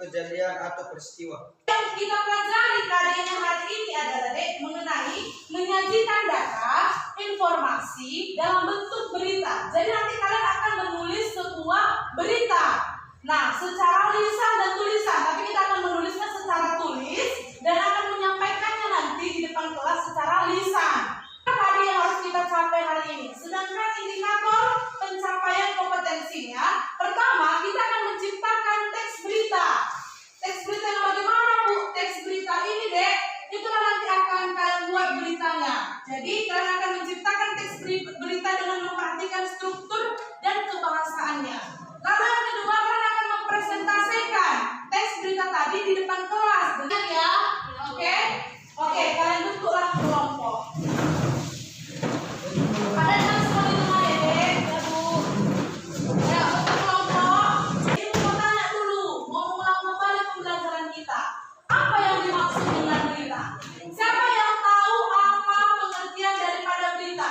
kejadian atau peristiwa. Yang kita pelajari kajian hari ini adalah mengenai menyajikan data, informasi dalam bentuk berita. Jadi nanti kalian akan menulis sebuah berita. Nah, secara lisan dan tulisan, tapi kita akan menulisnya secara tulis dan akan menyampaikannya nanti di depan kelas secara lisan. Apa yang harus kita capai hari ini? Sedangkan indikator pencapaian kompetensinya, pertama kita akan menciptakan teks berita. Teks berita yang bagaimana, Bu? Teks berita ini, Dek, itulah nanti akan kalian buat beritanya. Jadi kalian akan menciptakan teks berita dengan memperhatikan struktur dan kebahasaannya. Lalu yang kedua, kalian akan mempresentasikan teks berita tadi di depan kelas. Benar ya? Oke? Oke, kalian bentuklah kelompok. Ada yang semua di rumah ya, Dek? Ya, Bu. Ya, bentuk kelompok. Ini mau tanya dulu, mau mengulang kembali pembelajaran kita. Apa yang dimaksud dengan berita? Siapa yang tahu apa pengertian daripada berita?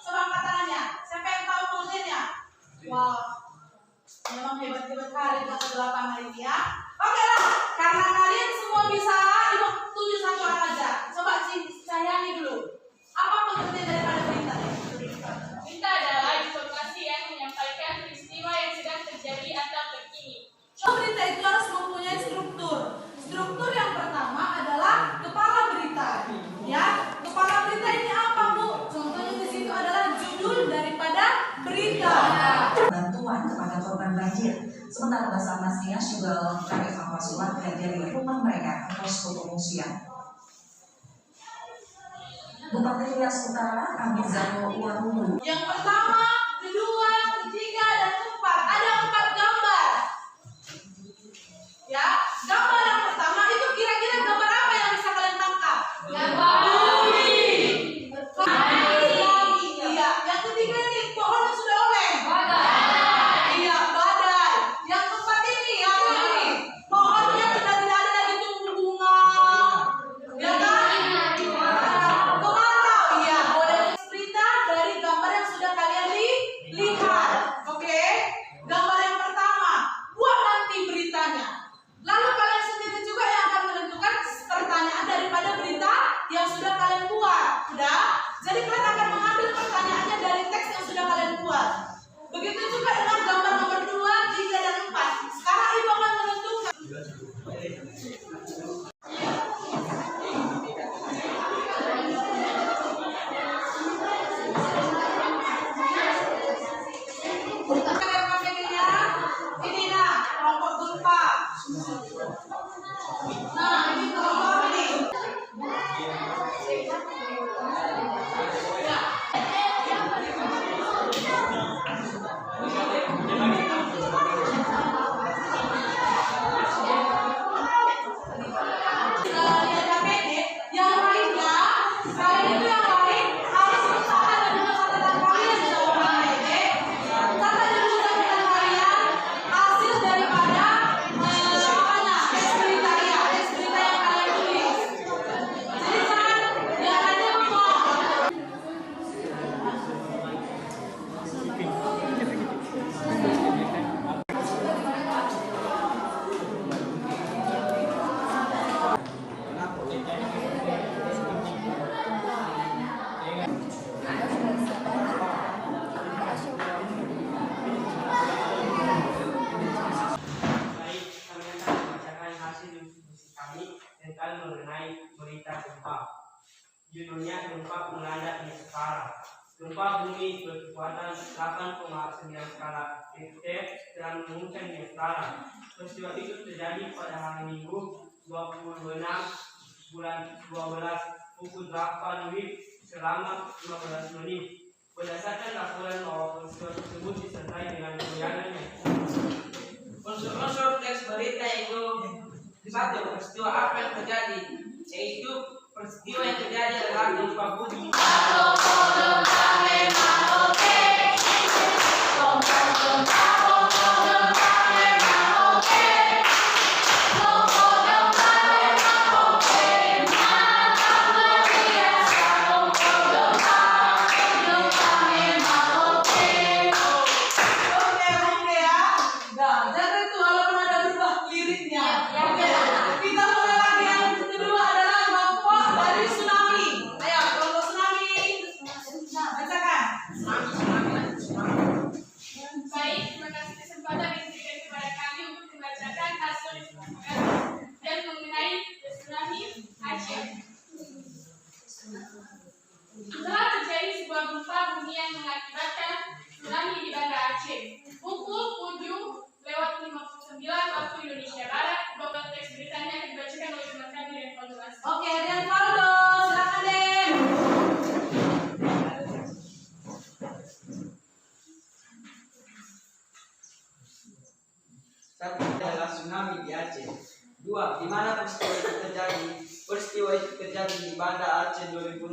Coba angkat tangannya. Siapa yang tahu pengertiannya? Wah, memang hebat-hebat kali kelas 8 hari ini ya. Oke lah, karena kalian semua bisa, Ibu tunjuk satu orang aja. Coba sayangi dulu. Apa pengertian daripada berita? Berita adalah informasi yang menyampaikan peristiwa yang sedang terjadi atau terkini. Berita itu harus mempunyai struktur. Struktur yang pertama adalah kepala berita. Ya, kepala berita ini apa, Bu? Contohnya di situ adalah judul daripada berita. Bantuan kepada korban banjir. Sementara Basarnas juga melakukan evakuasi warga dari rumah mereka ke posko pengungsian. Bupati Riau Utara Amizano Warumu. Yang pertama, kedua, ketiga, dan keempat. Ada 4 gambar. Ya, gambar yang pertama itu kira-kira gambar apa yang bisa kalian tangkap? Gambar bumi. Iya. Yang ketiga ini pohon yang sudah oleng. Badai. Iya, badai. Yang keempat ini apa ini? Pohonnya sudah tidak ada lagi tumbuh bunga. Ya kan? Kemarau. Iya, boleh cerita dari gambar yang sudah kalian lihat. Oke? Gambar yang pertama, buat nanti beritanya. Lalu kalian sendiri juga yang akan menentukan pertanyaan daripada berita yang sudah kalian buat. Sudah? Jadi kalian akan mengambil pertanyaannya dari teks yang sudah kalian buat. Begitu juga dengan gambar nomor 2, 3, dan 4. Sekarang Ibu akan menentukan. Ini nah, kelompok gempa. Nah, ini kelompok ini. Yang lainnya, kalian itu yang lain harus usaha dengan catatan kalian jawaban pendek. Catat dulu catatan kalian hasil daripada teks berita ya, teks berita yang kalian tulis. Jadi jangan yang lainnya bengong. Baik, kami akan membacakan hasil diskusi kami tentang mengenai berita gempa. Judulnya gempa melanda di Jepara. Gempa bumi berkekuatan 8,9 skala Richter telah mengguncang di Jepara. Peristiwa itu terjadi pada hari Minggu 26 bulan 12 pukul 8 WIB selama 15 menit. Berdasarkan laporan bahwa peristiwa tersebut disertai dengan goyangan yang Unsur-unsur teks berita itu satu, peristiwa apa yang terjadi, yaitu peristiwa yang terjadi adalah gempa bumi. Oke ya. Nah, jadi itu walaupun ada berubah liriknya, terjadi di Banda Aceh 2006.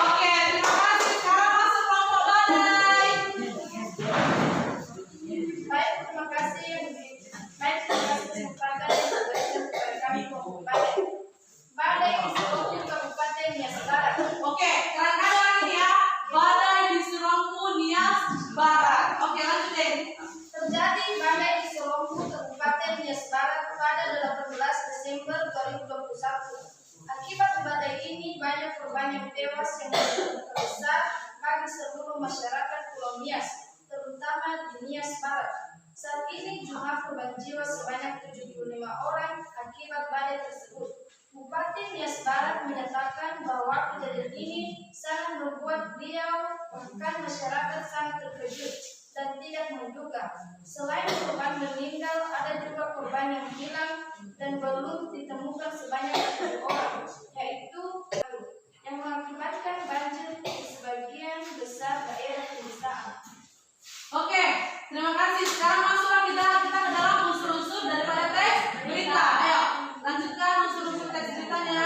Oke, terima kasih. Sekarang masuk kelompok badai. Baik, terima kasih. Baik, terima kasih kesempatan yang diberikan kepada kami kelompok badai. Badai di seluruh Kabupaten Nias Barat. Oke, kadang-kadang lagi ya. Badai di Serongku, Nias Barat. Oke, lanjutin. Terjadi badai di Selongku, Kabupaten Nias Barat pada 18 Desember 2021. Akibat badai ini, banyak korban yang tewas yang berdampak besar bagi seluruh masyarakat Pulau Nias, terutama di Nias Barat. Saat ini jumlah korban jiwa sebanyak 75 orang akibat badai tersebut. Bupati Nias Barat menyatakan bahwa kejadian ini sangat membuat beliau bahkan masyarakat sangat terkejut dan tidak menduga. Selain korban meninggal, ada juga korban yang hilang dan belum ditemukan sebanyak 1 orang, yaitu yang mengakibatkan banjir di sebagian besar daerah pedesaan. Oke, terima kasih. Sekarang masuklah kita ke dalam unsur-unsur daripada teks berita. Ayo, lanjutkan unsur-unsur teks beritanya.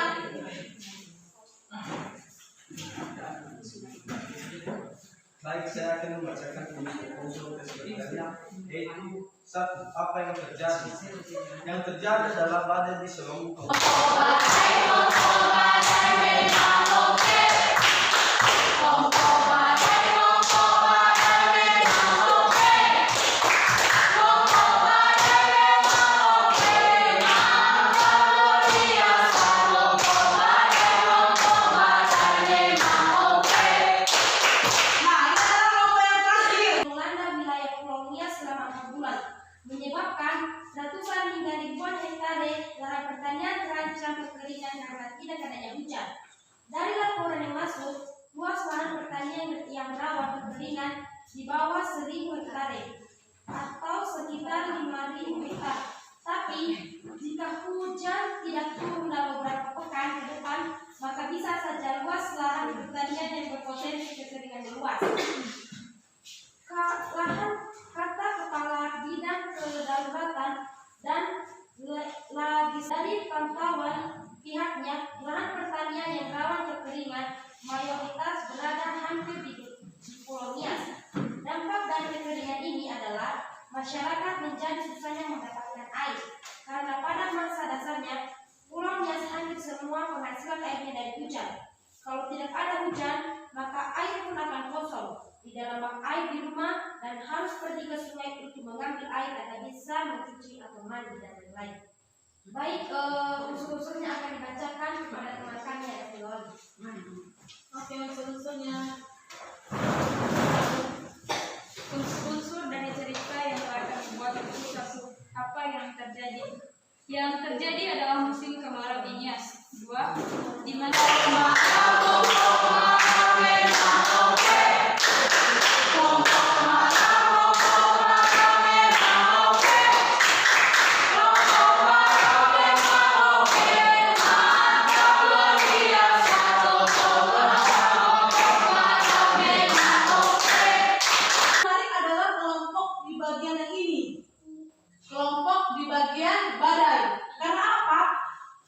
Baik, saya akan membacakan unsur teks beritanya, yaitu satu, apa yang terjadi. Yang terjadi adalah badai di Selongku. Nah, ini adalah kelompok yang terakhir. Melanda wilayah Pulau Nias selama 4 bulan, menyebabkan ratusan hingga ribuan hektare lahan pertanian terancam kekeringan karena tidak adanya hujan. Dari laporan yang masuk, luas lahan pertanian yang rawan kekeringan di bawah 1.000 hektare atau sekitar 5.000 hektar. Tapi jika hujan tidak turun dalam beberapa pekan ke depan, maka bisa saja luas lahan pertanian yang berpotensi kekeringan meluas. Kata Kepala Bidang Kedaruratan dan Logis dari pantauan pihaknya, lahan pertanian yang rawan kekeringan mayoritas berada hampir di Pulau Nias. Dampak dari kekeringan ini adalah masyarakat menjadi susahnya mendapatkan air karena pada masa dasarnya Pulau Nias hampir semua penghasilan airnya dari hujan. Kalau tidak ada hujan, maka air pun akan kosong di dalam bak air di rumah dan harus pergi ke sungai untuk mengambil air agar bisa mencuci atau mandi dan lain-lain. Baik, unsur-unsurnya akan dibacakan kepada teman kami yang ada di Loli. Oke, unsur-unsurnya. Unsur dari cerita yang akan membuat itu apa yang terjadi. Yang terjadi adalah musim kemarau di Nias. 2. Di mana Menarik adalah kelompok di bagian yang ini. Kelompok di bagian badai. Karena apa?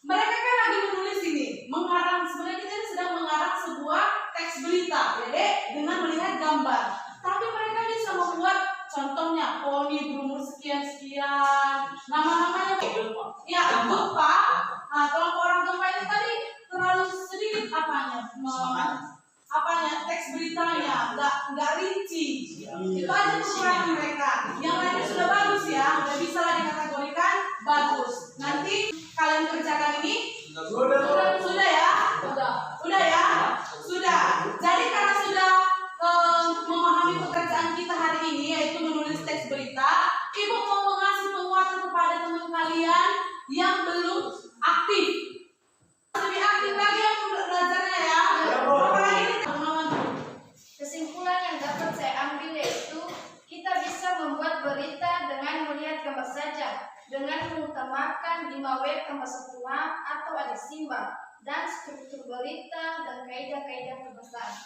Mereka kan lagi menulis ini, mengarang. Sebenarnya kita ini sedang mengarang sebuah teks berita, ya dek, dengan melihat gambar. Tapi mereka bisa membuat, contohnya poni berumur sekian-sekian, nama-namanya. Ya, gempa. Nah, kelompok orang gempa ini tadi terlalu sedikit teks beritanya, nggak rinci. Itu aja kekurangan mereka. Yang lainnya sudah bagus ya, udah bisa lah dikategorikan bagus. Nanti kalian kerjakan ini. Sudah ya? Udah ya? Sudah. Jadi karena sudah memahami pekerjaan kita hari ini, yaitu menulis teks berita, Ibu mau mengasih penguatan kepada teman kalian yang belum aktif. Lebih aktif lagi yang belajarnya ya. Apalagi ini teman-teman. Kesimpulan yang dapat saya ambil yaitu kita bisa membuat berita dengan mengutamakan 5W tanpa semua atau ada simbol dan struktur berita dan kaidah-kaidah kebesaran.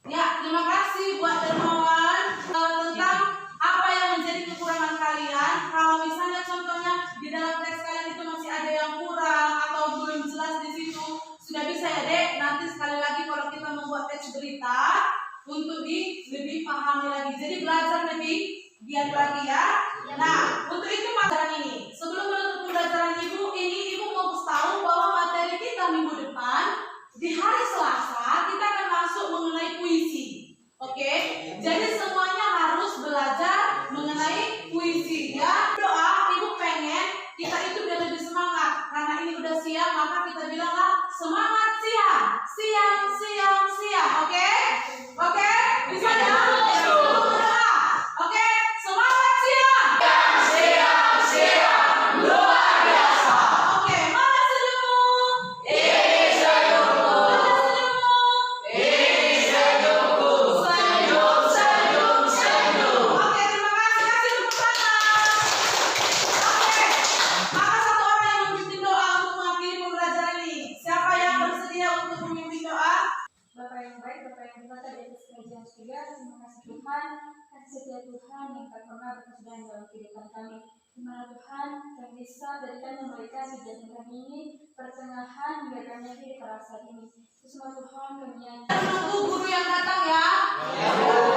Ya, terima kasih buat dermawan tentang apa yang menjadi kekurangan kalian. Kalau misalnya contohnya di dalam teks kalian itu masih ada yang kurang atau belum jelas di situ, sudah bisa ya Dek. Nanti sekali lagi kalau kita membuat teks berita untuk lebih pahami lagi. Jadi belajar lebih giat lagi ya. Nah, untuk itu pelajaran ini. Sebelum menutup pembelajaran Ibu, Ibu mau tahu bahwa materi kita minggu depan di hari Selasa kita akan masuk mengenai puisi. Oke? Jadi semuanya harus belajar mengenai puisi ya. Doa Ibu pengen kita itu biar lebih semangat. Karena ini udah siang, maka kita bilanglah semangat siang. Siang, siang, siang. Oke? Oke? Bisa ya? Berdoa. Oke? Semangat siang. Siang, siang. Luar biasa. Oke, mana senyummu? Ini senyummu. Senyum, senyum, senyum. Oke, terima kasih. Kasih tepuk tangan. Oke, maka satu orang yang memimpin doa untuk mengakhiri pembelajaran ini. Siapa yang bersedia untuk memimpin doa? Bapak yang baik, Bapak yang berkata di atas kerajaan surga, terima kasih Tuhan, kasih setia Tuhan yang tak pernah berkesudahan dalam kehidupan kami. Di mana Tuhan yang bisa berikan memberkati kegiatan kami ini, pertengahan hingga kami akhiri pada saat ini. Terus Tuhan kami yang Menunggu guru yang datang ya.